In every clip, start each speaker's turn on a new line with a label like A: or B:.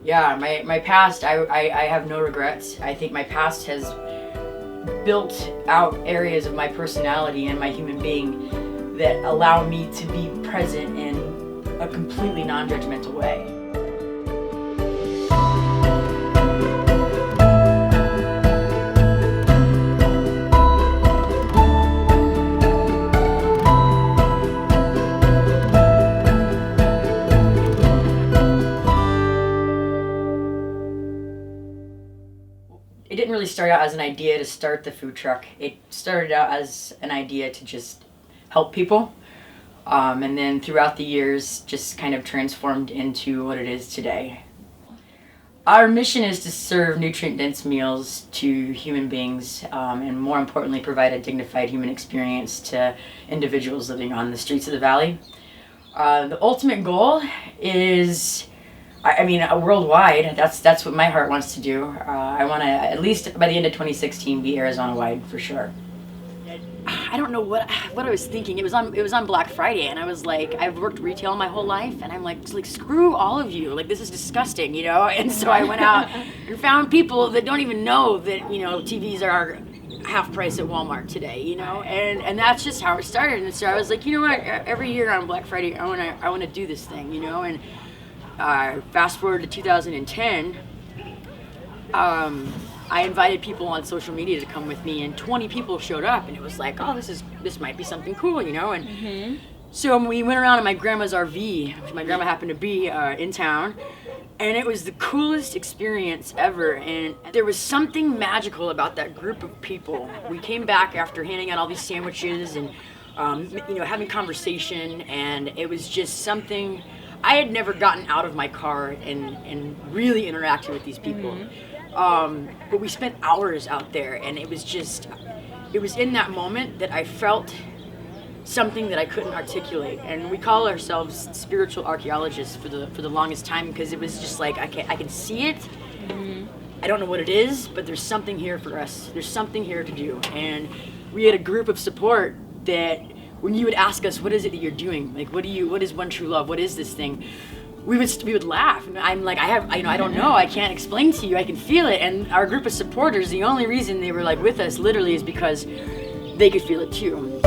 A: Yeah, my past, I have no regrets. I think my past has built out areas of my personality and my human being that allow me to be present in a completely non-judgmental way. It didn't really start out as an idea to start the food truck. It started out as an idea to just help people. And then throughout the years, just kind of transformed into what it is today. Our mission is to serve nutrient-dense meals to human beings, and more importantly, provide a dignified human experience to individuals living on the streets of the valley. The ultimate goal is, I mean, worldwide. That's what my heart wants to do. I want to, at least by the end of 2016, be Arizona-wide for sure. I don't know what I was thinking. It was on Black Friday, and I was like, I've worked retail my whole life, and I'm like screw all of you. Like, this is disgusting, you know. And so I went out and found people that don't even know that, you know, TVs are half price at Walmart today, you know. And that's just how it started. And so I was like, you know what? Every year on Black Friday, I want to do this thing, you know. And fast forward to 2010. I invited people on social media to come with me, and 20 people showed up, and it was like, oh, this might be something cool, you know. And so we went around in my grandma's RV, which my grandma happened to be in town, and it was the coolest experience ever. And there was something magical about that group of people. We came back after handing out all these sandwiches and you know, having conversation, and it was just something. I had never gotten out of my car and really interacted with these people. But we spent hours out there, and it was in that moment that I felt something that I couldn't articulate. And we call ourselves spiritual archaeologists for the longest time, because it was just like, I can see it. I don't know what it is, but there's something here for us. There's something here to do. And we had a group of support that when you would ask us, what is it that you're doing? Like, what is One True Love? What is this thing? We would laugh. I'm like, I don't know. I can't explain to you. I can feel it. And our group of supporters, the only reason they were like with us literally is because they could feel it too.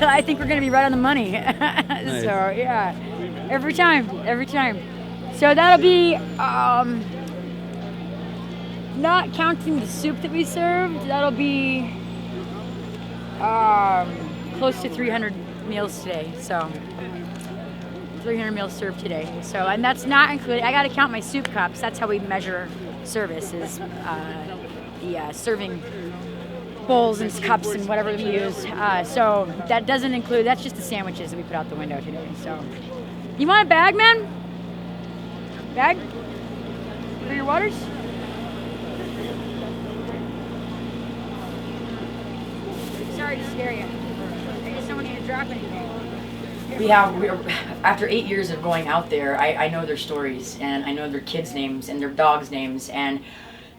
A: I think we're going to be right on the money. Nice. So yeah, every time. So that'll be, not counting the soup that we served, that'll be close to 300 meals today. So 300 meals served today. So, and that's not including, I got to count my soup cups. That's how we measure service, is the serving bowls and cups and whatever we use. So that doesn't include, that's just the sandwiches that we put out the window today. So, you want a bag, man? Bag? For your waters? Sorry to scare you. I just don't want you to drop anything. After 8 years of going out there, I know their stories, and I know their kids' names and their dogs' names, and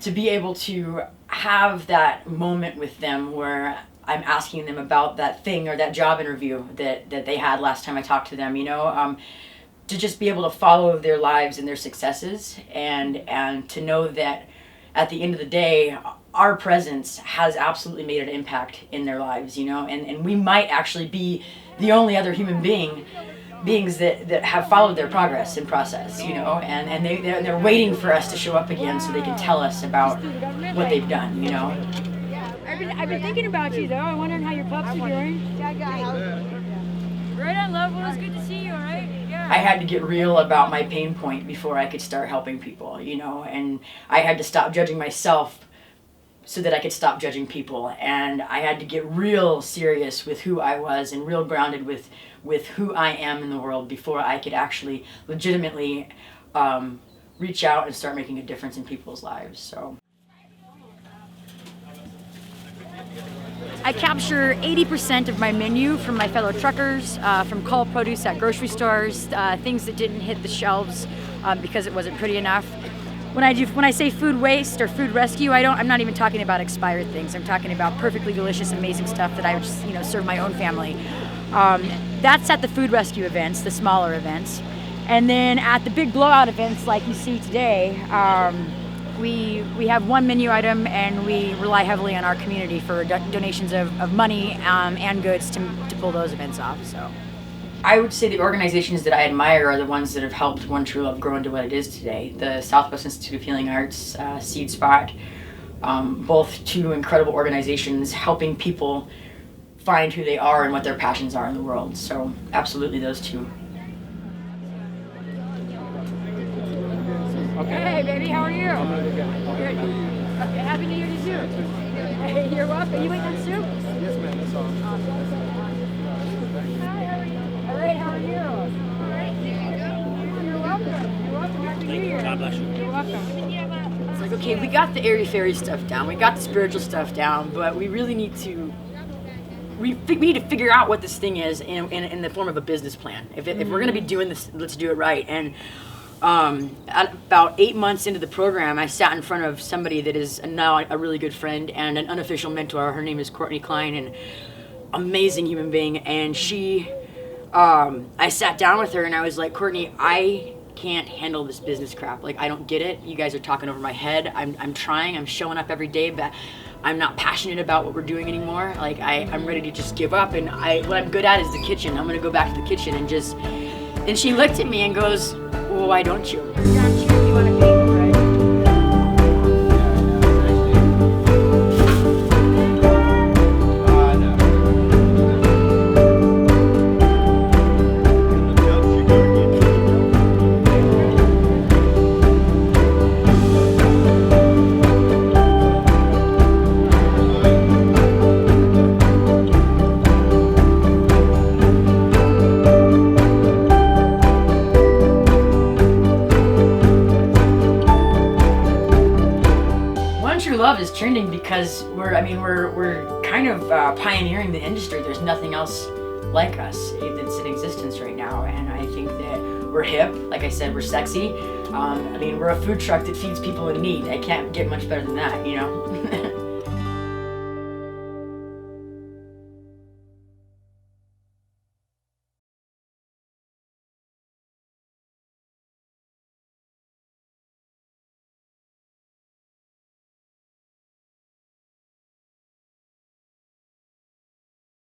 A: to be able to have that moment with them where I'm asking them about that thing or that job interview that they had last time I talked to them, you know, to just be able to follow their lives and their successes, and to know that at the end of the day, our presence has absolutely made an impact in their lives, you know, and we might actually be the only other human beings that have followed their progress and process, you know, and they're waiting for us to show up again so they can tell us about what they've done, you know. I've been thinking about you though. I'm wondering how your pups are doing. Right on, love. Well, it's good to see you, all right? Yeah. I had to get real about my pain point before I could start helping people, you know, and I had to stop judging myself so that I could stop judging people, and I had to get real serious with who I was and real grounded with who I am in the world before I could actually legitimately reach out and start making a difference in people's lives. So I capture 80% of my menu from my fellow truckers, from cull produce at grocery stores, things that didn't hit the shelves because it wasn't pretty enough. When I say food waste or food rescue, I'm not even talking about expired things. I'm talking about perfectly delicious, amazing stuff that I would just, serve my own family. That's at the food rescue events, the smaller events. And then at the big blowout events like you see today, we have one menu item, and we rely heavily on our community for donations of money and goods to pull those events off. So I would say the organizations that I admire are the ones that have helped One True Love grow into what it is today. The Southwest Institute of Healing Arts, Seed Spot, both two incredible organizations helping people find who they are and what their passions are in the world. So absolutely those two. Okay. Hey baby, how are you? Good. Okay, Happy New Year to you. Hey, you're welcome. You waiting on soup?
B: Yes, ma'am. That's all.
A: Hi, how are you? All right, how are you? All right, there you go. You're welcome. You're welcome. Happy New Year.
B: God bless you.
A: You're welcome. It's like, okay, we got the airy-fairy stuff down. We got the spiritual stuff down, but we really need to we need to figure out what this thing is in the form of a business plan. If we're going to be doing this, let's do it right. And at about 8 months into the program, I sat in front of somebody that is now a really good friend and an unofficial mentor. Her name is Courtney Klein, an amazing human being. And I sat down with her and I was like, Courtney, I can't handle this business crap. Like, I don't get it. You guys are talking over my head. I'm trying. I'm showing up every day, but I'm not passionate about what we're doing anymore. Like, I'm ready to just give up. And what I'm good at is the kitchen. I'm gonna go back to the kitchen and just. And she looked at me and goes, well, why don't you? You want to be, right? Love is trending because we're kind of pioneering the industry. There's nothing else like us that's in existence right now, and I think that we're hip. Like I said, we're sexy. We're a food truck that feeds people in need. I can't get much better than that, you know.